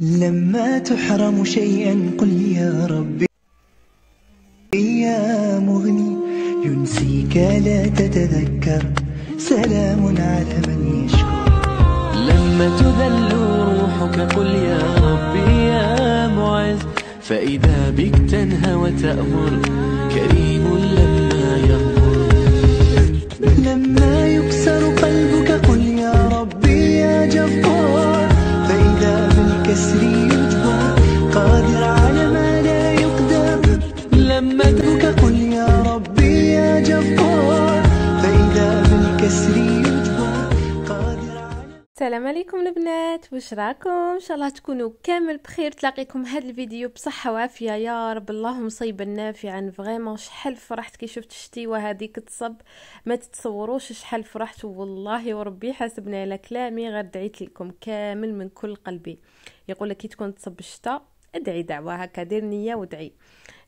لما تحرم شيئا قل يا ربي يا مغني ينسيك لا تتذكر سلام على من يشكر. لما تذل روحك قل يا ربي يا معز، فإذا بك تنهى وتأمر كريم لما يغفر. لما يكسر قلبك قل يا ربي يا جبار، فإذا بالكسر يجبر قادر على ما لا يقدر. لما قلبك قل يا ربي يا جبار، فإذا بالكسر يجبر قادر على. السلام عليكم البنات، واش راكم؟ ان شاء الله تكونوا كامل بخير. تلاقيكم هذا الفيديو بصحه وعافيه يا رب، اللهم صيبا نافعا. فريمون شحال فرحت كي شفت الشتيوه هذيك تصب، ما تتصوروش شحال فرحت والله وربي. حاسبنا على كلامي، غير دعيت لكم كامل من كل قلبي. يقول لك كي تكون تصب الشتاء ادعي دعوه هكا، دير نيه ودعي.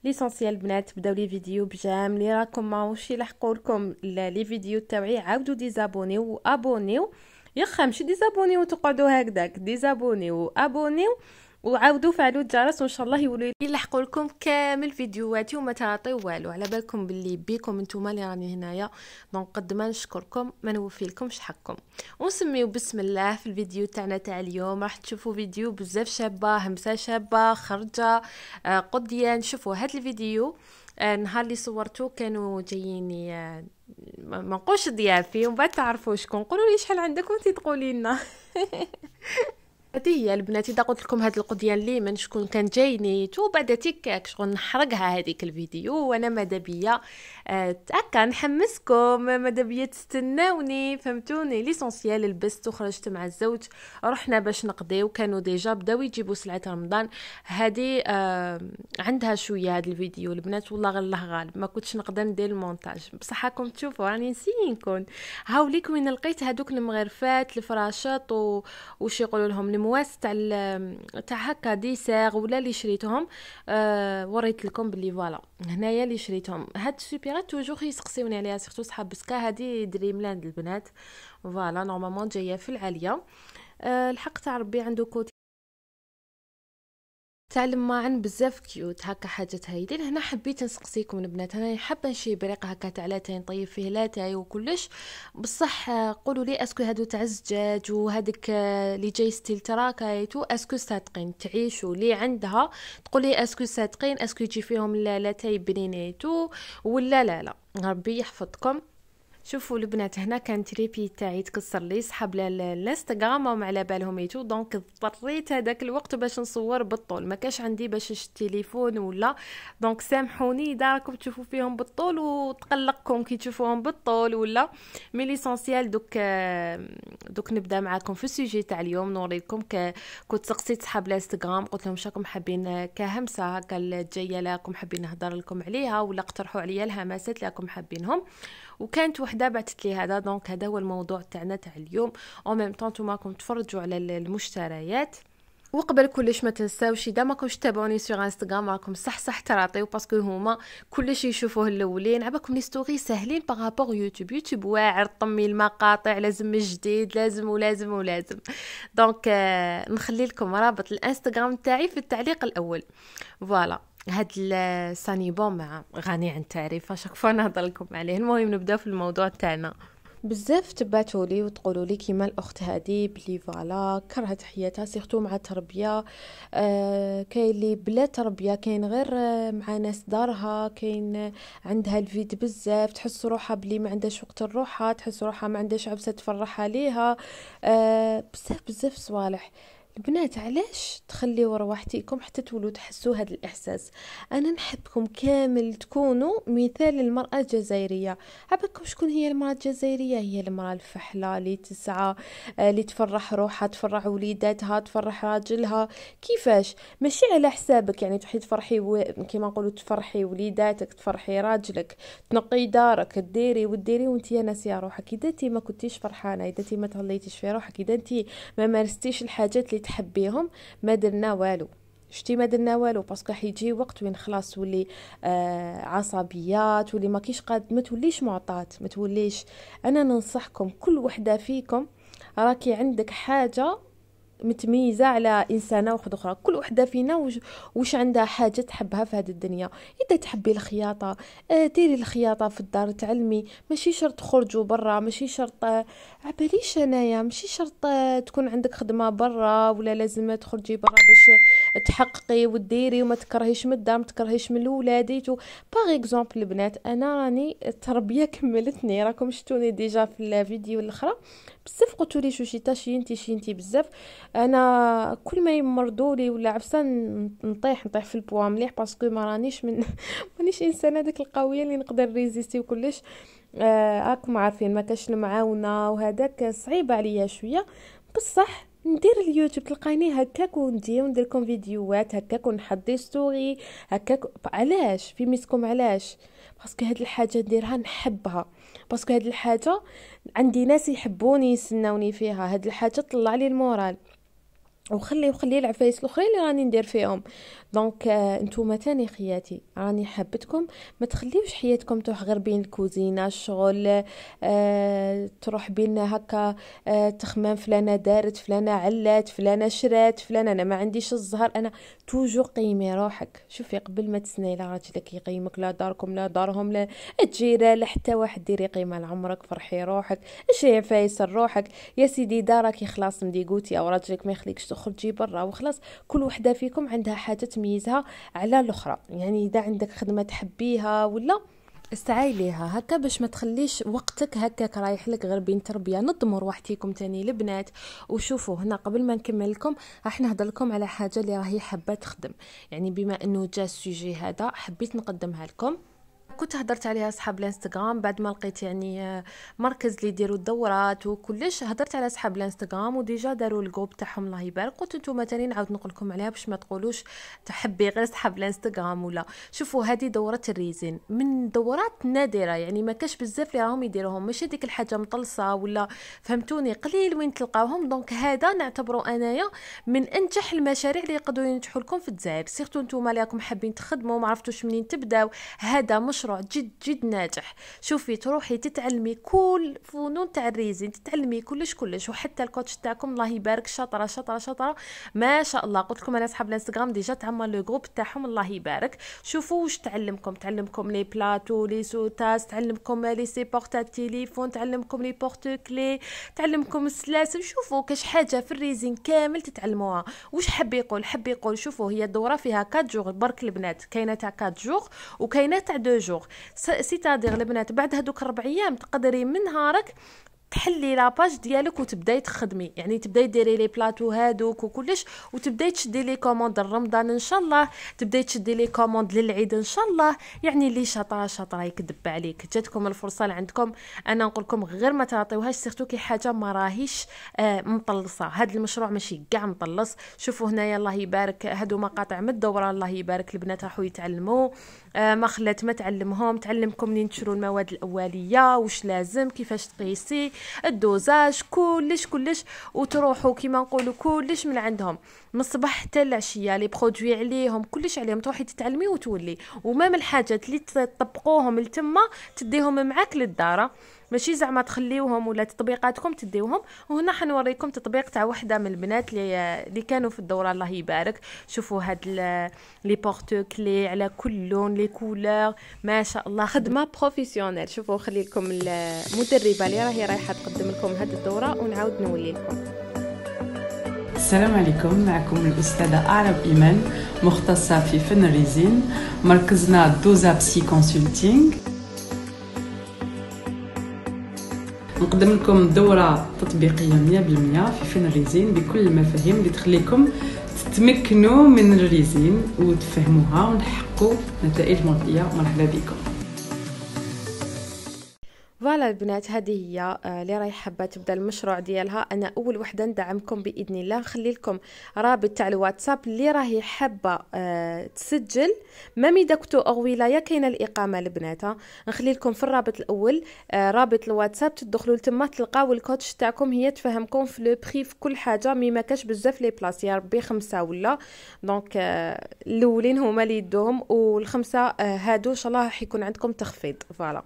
ليسونسيال بنات، بداو لي فيديو بجام. اللي راكم ماهوش يلحقوا لكم لي فيديو تاوعي عاودوا ديزابونيو وابونيو. يخا ماشي ديزابونيو وتقعدوا هكذاك، ديزابونيو وابونيو وعاودوا فعلوا الجرس، وان شاء الله يولوا يلحقوا لكم كامل فيديوهاتي وما تعطيو والو. على بالكم باللي بيكم نتوما اللي راني هنايا، دونك قد ما نشكركم ما نوفي لكمش حقكم. ونسميو بسم الله في الفيديو تاعنا تاع اليوم. راح تشوفوا فيديو بزاف شابه، همسه شابه، خرجه، قديان. شوفوا هذا الفيديو نهار اللي صورته كانوا جاييني ما نقولش ضيافي، ومن بعد تعرفوا شكون. قولوا لي شحال عندكم انت تقولي لنا. هذه هي البنات. اذا قلت لكم هذا القضيان لي من شكون كان جايني تو بعد تيكاك شغل نحرقها هذيك الفيديو، وانا ماذا بيا هكا نحمسكم، ماذا بيا تستناوني، فهمتوني. ليسونسيال لبست وخرجت مع الزوج، رحنا باش نقضيو. كانوا ديجا بداو يجيبوا سلعه رمضان. هذه عندها شويه هذا الفيديو البنات، والله غير الله غالب ما كنتش نقدر ندير المونتاج. بصح راكم تشوفوا راني نسينكم. هاوليك وين لقيت هذوك المغرفات الفراشات وش يقولوا لهم المواس تاع هكا ديسير ولا اللي شريتهم. وريت لكم باللي فوالا هنايا اللي شريتهم. هاد السوبيرات توجور يسقسيوني عليها، سيرتو صحاب بسكا. هذه دريملاند البنات، فوالا نورمالمون جايه في العاليه. الحق تاع ربي عنده كوتي تعلم معن بزاف كيوت هكا حاجات هايدي. هنا حبيت نسقسيكم البنات، انا حابه نشي بريق هكا تاع لاتاي نطيب فيه لاتاي وكلش. بصح قولوا لي اسكو هادو تاع الزجاج وهذيك اللي جاي ستيل تراكايتو اسكو صادقين تعيشوا اللي عندها؟ تقولي اسكو صادقين، اسكو يجي فيهم لاتاي بنينيتو ولا لا؟ ربي يحفظكم. شوفوا البنات، هنا كان تريبي تاعي تكسر لي صحاب الانستغرام وما على بالهم يتو، دونك اضطريت هذاك الوقت باش نصور بالطول، ما كاش عندي باش التليفون ولا. دونك سامحوني اذا راكم تشوفوا فيهم بالطول وتقلقكم كي تشوفوهم بالطول ولا. مي ليسونسيال دوك نبدا معاكم في السوجي تاع اليوم. نوريكم كنت سقسيت صحاب الانستغرام، قلت لهم شاكم حابين كهمسه هكا الجايه لكم، حابين نهضر لكم عليها ولا اقترحوا عليا الهمسات لكم حابينهم. وكانت وحده بعثت لي هذا، دونك هذا هو الموضوع تاعنا تاع اليوم. او ميم طون نتوما راكم تفرجوا على المشتريات. وقبل كلش ما تنساوش اذا ما كنتش تابعوني سور انستغرام راكم صح تراطيو، باسكو هما كلش يشوفوه الاولين. عباكم لي ستوري ساهلين بارابور يوتيوب واعر طمي المقاطع، لازم جديد، لازم. دونك نخلي لكم رابط الانستغرام تاعي في التعليق الاول. فوالا هاد السانيبون مع غني عن التعريف، شاك فوا نهضر لكم عليه. المهم نبدا في الموضوع تاعنا. بزاف تبعتوا لي وتقولوا لي كيما الاخت هذه بلي فوالا كرهت حياتها سيرتو مع التربيه. كاين اللي بلا تربيه، كاين غير مع ناس دارها، كاين عندها الفيد بزاف، تحس روحها بلي ما عندهاش وقت نروحها، تحس روحها ما عندهاش عبسه تفرح عليها. بزاف صوالح. البنات علاش تخليوا رواحتكم حتى تولوا تحسوا هذا الاحساس؟ انا نحبكم كامل تكونوا مثال للمراه الجزائريه. عباكم شكون هي المراه الجزائريه؟ هي المراه الفحله اللي تسعى، اللي تفرح روحها، تفرح وليداتها، تفرح راجلها. كيفاش؟ ماشي على حسابك، يعني تروحي تفرحي كيما نقولوا تفرحي وليداتك، تفرحي راجلك، تنقي دارك، ديري وانتي ناسيه روحك. اذا انتي ما كنتيش فرحانه، اذا انتي ما تهليتيش في روحك، اذا انتي ما مارستيش الحاجات اللي تحبيهم، ما درنا والو. شتي ما درنا والو، باسكو حيجي وقت وين خلاص تولي عصبيات، تولي ما كيش قاد، ما توليش معطات، ما توليش. انا ننصحكم كل وحده فيكم راكي عندك حاجه متميزه على انسانه واحده اخرى. كل وحده فينا واش عندها حاجه تحبها في هذه الدنيا. اذا تحبي الخياطه ديري الخياطه في الدار، تعلمي، ماشي شرط تخرجوا برا، ماشي شرط عباليش انايا ماشي شرط تكون عندك خدمه برا ولا لازم تخرجي برا باش تحققي وديري وما تكرهيش من الدار، ما تكرهيش من ولاديتو. باغ اكزومبل البنات، انا راني التربيه كملتني، راكم شفتوني ديجا في الفيديو الاخرى بزاف قلتوا لي شوشيتا شينتي بزاف. انا كل ما يمرضوا ولا عفسه نطيح في البوا مليح باسكو ما رانيش مانيش انسانه ديك القويه اللي نقدر ريزيستي وكلش. راكم عارفين ما كاش المعاونه وهذاك صعيب عليا شويه، بصح ندير اليوتيوب تلقاني هكاك وندير لكم فيديوهات هكاك ونحضي ستوري هكاك. علاش في ميسكم؟ علاش؟ باسكو هاد الحاجه نديرها نحبها، باسكو هاد الحاجه عندي ناس يحبوني يسناوني فيها، هاد الحاجه طلع لي المورال وخلي العفايس الاخرين اللي راني ندير فيهم. دونك نتوما تاني خياتي راني حبتكم، ما تخليوش حياتكم تروح غير بين الكوزينه الشغل، تروح بين هكا تخمام فلانه دارت، فلانه علات، فلانه شرات، فلانه انا ما عنديش الزهر. انا توجو قيمي روحك. شوفي قبل ما تسناي لا راجلك يقيمك، لا داركم لا دارهم لا الجيران لا حتى واحد، ديري قيمه لعمرك، فرحي روحك، اشري عفايس روحك. يا سيدي دارك خلاص مديقوتي او راجلك ما يخليكش تخرجي برا وخلاص. كل وحده فيكم عندها حاجه تميزها على الاخرى. يعني اذا عندك خدمه تحبيها ولا استعاي ليها هكا باش ما تخليش وقتك هكاك رايح لك غير بين تربيه. نظموا روحتيكم تاني البنات. وشوفوا هنا قبل ما نكمل لكم راح نهضر لكم على حاجه اللي راهي حابه تخدم، يعني بما انه جا السوجي هذا حبيت نقدمها لكم. كنت هدرت عليها اصحاب الانستغرام بعد ما لقيت يعني مركز اللي يديروا الدورات وكلش، هدرت على اصحاب الانستغرام وديجا داروا الجروب تاعهم الله يبارك. قلت نتوما تاني نعاود نقول لكم عليها باش ما تقولوش تحبي غير اصحاب الانستغرام ولا. شوفوا هذه دوره الريزين من دورات نادره، يعني ما كاش بزاف اللي راهم يديروهم، ماشي ديك الحاجه مطلصه ولا فهمتوني، قليل وين تلقاوهم. دونك هذا نعتبره انايا من انجح المشاريع اللي يقدروا ينجحوا لكم في الجزائر، سيرتو نتوما اللي راكم حابين تخدموا ما عرفتوش منين تبداو. هذا مشروع جد ناجح. شوفي تروحي تتعلمي كل فنون تاع الريزين، تتعلمي كلش وحتى الكوتش تاعكم الله يبارك شاطره ما شاء الله. قلت لكم انا اصحاب الانستغرام ديجا تعمل لو جروب تاعهم الله يبارك. شوفوا واش تعلمكم لي بلاطو لي سوتاس، تعلمكم لي سيبورتا تليفون، تعلمكم لي بورتو كلي، تعلمكم السلاسل. شوفوا كاش حاجه في الريزين كامل تتعلموها. واش حب يقول شوفوا هي الدوره فيها 4 جوغ برك البنات، كاينه تاع 4 جوغ وكاينه تاع 2 جوغ. سيتادير البنات بعد هذوك 4 ايام تقدري من نهارك تحلي لاباج ديالك وتبداي تخدمي، يعني تبداي ديري لي بلاطو هادوك وكلش وتبداي تشدي لي كوموند رمضان ان شاء الله، تبداي تشدي لي كوموند للعيد ان شاء الله. يعني اللي شاطره يكذب عليك. جاتكم الفرصه لعندكم، انا نقول لكم غير ما تعطيوهاش، سيرتو كي حاجه ما راهيش مطلصه. هذا المشروع ماشي كاع مطلص. شوفوا هنايا الله يبارك هادو مقاطع من الدوره الله يبارك البنات راحوا يتعلموا. ما خلات ما تعلمكم منين تشروا المواد الاوليه، واش لازم، كيفاش تقيسي الدوزاج، كلش وتروحوا كيما نقولوا كلش من عندهم من الصباح حتى العشيه. لي برودوي عليهم كلش عليهم، تروحي تتعلمي وتولي. وما من الحاجات اللي تطبقوهم لتما تديهم معاك للدار، ماشي زعما تخليوهم ولا تطبيقاتكم تديوهم. وهنا حنوريكم تطبيق تاع وحده من البنات اللي كانوا في الدوره الله يبارك. شوفوا هاد لي بورتو كلي على كل لون، لي كولور، ما شاء الله خدمه بروفيسيونيل. شوفوا خلي لكم المدربه اللي راهي رايحه تقدم لكم هاد الدوره ونعاود نولي لكم. السلام عليكم، معكم الأستاذة أعرب إيمان، مختصة في فن الريزين، مركزنا دوزا بسي كونسلتينغ. نقدم لكم دورة تطبيقية 100% في فن الريزين بكل المفاهيم اللي تخليكم تتمكنوا من الريزين وتفهموها ونحققوا نتائج مرضية. مرحبا بكم. فوالا البنات، هذه هي اللي راهي حابه تبدا المشروع ديالها. انا اول وحده ندعمكم باذن الله. نخلي لكم رابط تاع الواتساب اللي راهي حابه تسجل. مامي داكتو او ولايه كاينه الاقامه البنات. نخلي لكم في الرابط الاول رابط الواتساب، تدخلوا لتما تلقاو الكوتش تاعكم، هي تفهمكم في لو بري في كل حاجه. مي ما كاش بزاف لي بلاص، يا ربي 5 ولا. دونك الاولين هما اللي يدوهم، والخمسه هادو ان شاء الله راح يكون عندكم تخفيض. فوالا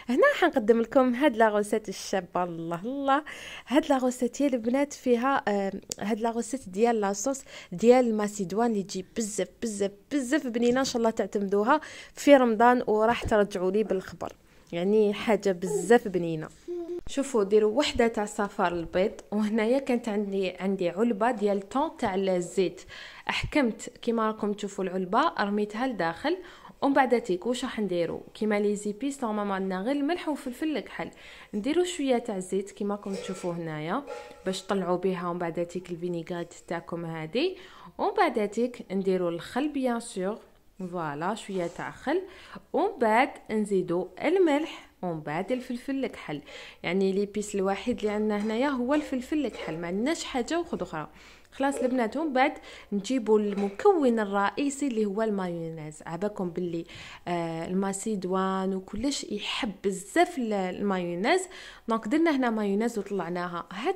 هنا راح نقدم لكم لكم هاد لا غوسيت الشابه. الله الله، هاد لا غوسيت هي البنات فيها هاد لا غوسيت ديال لاصوص ديال الماسيدوان اللي تجي بزاف بزاف بزاف بنينه. ان شاء الله تعتمدوها في رمضان وراح ترجعوا لي بالخبر، يعني حاجه بزاف بنينه. شوفوا ديروا وحده تاع صفار البيض، وهنايا كانت عندي علبه ديال طون تاع الزيت. احكمت كيما راكم تشوفوا العلبه رميتها لداخل، ومن بعد تيك واش راح نديروا كيما لي زيبيس نورمالمون عندنا غير الملح وفلفل الكحل. نديروا شويه تاع زيت كيما راكم تشوفوا هنايا باش طلعوا بها، ومن بعد تيك الفينيغريت تاعكم هذه، ومن بعد تيك نديروا الخل بيان سور، فوالا شويه تاع خل، ومن بعد نزيدوا الملح، ومن بعد الفلفل الكحل. يعني لي بيس الوحيد اللي عندنا هنايا هو الفلفل الكحل، ما عندناش حاجه اخرى. خلاص البنات، ومن بعد نجيبوا المكون الرئيسي اللي هو المايونيز. عباكم باللي الماسيدوان وكلش يحب بزاف المايونيز، دونك درنا هنا مايونيز وطلعناها. هاد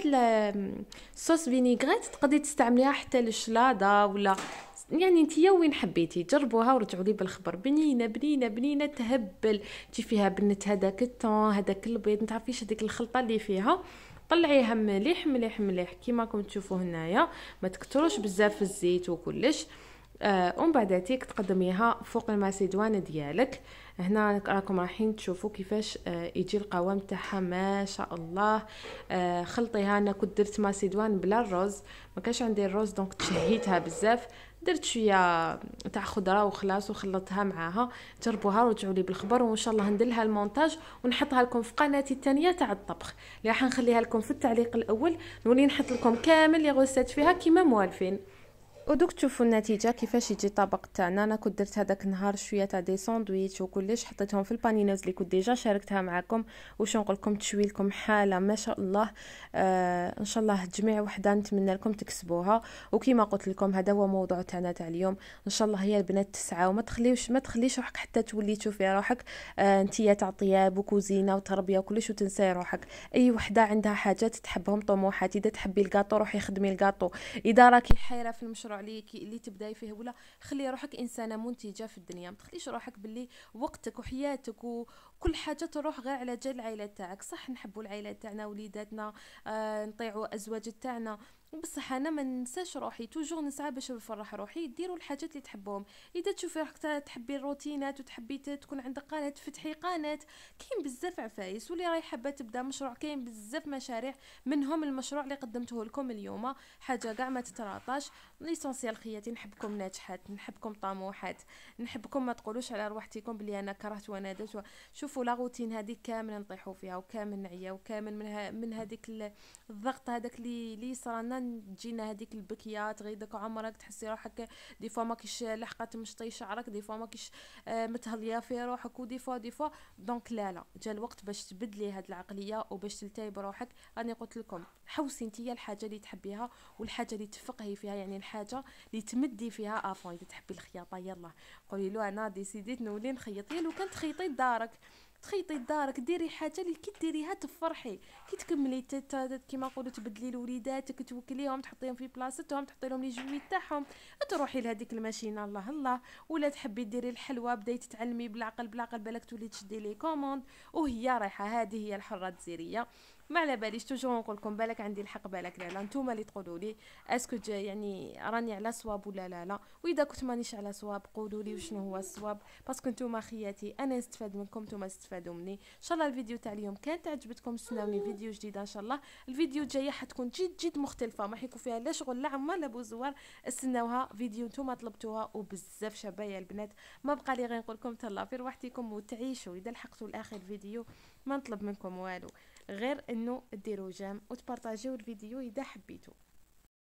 الصوص فينيغريت تقدري تستعمليها حتى للشلاضه، ولا يعني انتيا وين حبيتي جربوها ورجعوا لي بالخبر. بنينه بنينه بنينه تهبل، تجي فيها بنت هذاك الطون هذاك البيض، نتعرفيش هذيك الخلطه اللي فيها. طلعيها مليح مليح مليح كيما راكم تشوفوا هنايا، ما تكتروش بزاف الزيت وكلش. ومن بعد تيك تقدميها فوق الماسيدوان ديالك. هنا راكم رايحين تشوفوا كيفاش يجي القوام تاعها ما شاء الله. خلطيها، انا كنت درت ماسيدوان بلا الرز، ما كانش عندي الرز دونك تشهيتها بزاف، درت شويه تاع خضره وخلاص وخلطتها معاها. جربوها ورجعوا لي بالخبر، وان شاء الله نديرها المونتاج ونحطها لكم في قناتي الثانيه تاع الطبخ اللي راح نخليها لكم في التعليق الاول، نولي نحط لكم كامل لي غوسات فيها كيما موالفين. ودوك تشوفوا النتيجه كيفاش يجي الطبق تاعنا. انا كنت درت هذاك النهار شويه تاع دي ساندويتش وكلش، حطيتهم في البانينوز اللي كنت ديجا شاركتها معكم. واش نقول لكم، تشوي لكم حاله ما شاء الله. ان شاء الله جميع وحده نتمنى لكم تكسبوها. وكيما قلت لكم هذا هو موضوع تاعنا تاع اليوم. ان شاء الله هي البنات تسعى، وما تخليش روحك حتى تولي تشوفي روحك انتيا تاع طياب وكوزينه وتربيه وكلش وتنساي روحك. اي وحده عندها حاجات تحبهم، طموحات. اذا تحبي الكاطو روحي خدمي الكاطو، اذا راكي حيره في المشروع اللي تبداي فيه، ولا خلي روحك انسانه منتجه في الدنيا. ما تخليش روحك باللي وقتك وحياتك وكل حاجه تروح غير على جال العائله تاعك. صح نحبوا العائله تاعنا وليداتنا، نطيعوا ازواج تاعنا، بصح انا ما ننساش روحي، توجور نسعى باش نفرح روحي. ديروا الحاجات اللي تحبوهم. اذا تشوفي روحك تحبي الروتينات وتحبي تكون عندك قناه، فتحي قناه. كاين بزاف عفايس واللي راهي حابه تبدا مشروع، كاين بزاف مشاريع، منهم المشروع اللي قدمته لكم اليوم. حاجه كاع ما تتراطاش. ليسونسيال خياتي، نحبكم ناجحات، نحبكم طموحات، نحبكم ما تقولوش على روحتكم بلي انا كرهت وانا درت. شوفوا لا روتين هذه كامل نطيحوا فيها، وكامل نعيا، وكامل من هذيك الضغط هذاك اللي صرنا، تجينا هذيك البكيه تغيدك عمرك، تحسي روحك دي فوا ماكيش لحقات مشطي شعرك، دي فوا ماكيش متهليه في روحك، ودي فوا دونك لا جا الوقت باش تبدلي هاد العقليه وباش تلتاي بروحك. راني قلت لكم حوسي انتيا الحاجه اللي تحبيها والحاجه اللي تفقهي فيها، يعني الحاجه اللي تمدي فيها افون. اذا تحبي الخياطه يلا قولي له انا ديسيديت نولي نخيط. لو كان تخيطي دارك ديري حاجه اللي كي ديريها تفرحي، كي تكملي كيما نقولوا تبدلي لوليداتك، توكليهم، تحطيهم في بلاصتهم، تحطي لهم لي جوي تاعهم، تروحي لهذيك الماشينه الله الله. ولا تحبي ديري الحلوه، بداي تتعلمي بالعقل بالك تولي تشدي لي كوموند وهي رايحه. هذه هي الحره الجزائريه. ما على باليش، توجور نقول لكم بالك عندي الحق بالك لا. نتوما اللي تقولوا لي اسكو يعني راني على صواب ولا لا. واذا كنت مانيش على صواب قولوا لي وشنو هو الصواب، باسكو نتوما خياتي، انا نستفاد منكم، نتوما تستفادوا مني. ان شاء الله الفيديو تاع اليوم كانت عجبتكم، استناوني فيديو جديد ان شاء الله. الفيديو الجايه حتكون جد مختلفه، ما حيكون فيها لا شغل لا عمال لا بوزوار. استناوها فيديو نتوما طلبتوها وبزاف شبايا البنات. ما بقى لي غير نقول لكم تهلاو في روحتكم وتعيشوا. اذا لحقتوا لاخر فيديو ما نطلب منكم والو غير انه ديروا جيم وتبارطاجيو الفيديو اذا حبيتوا.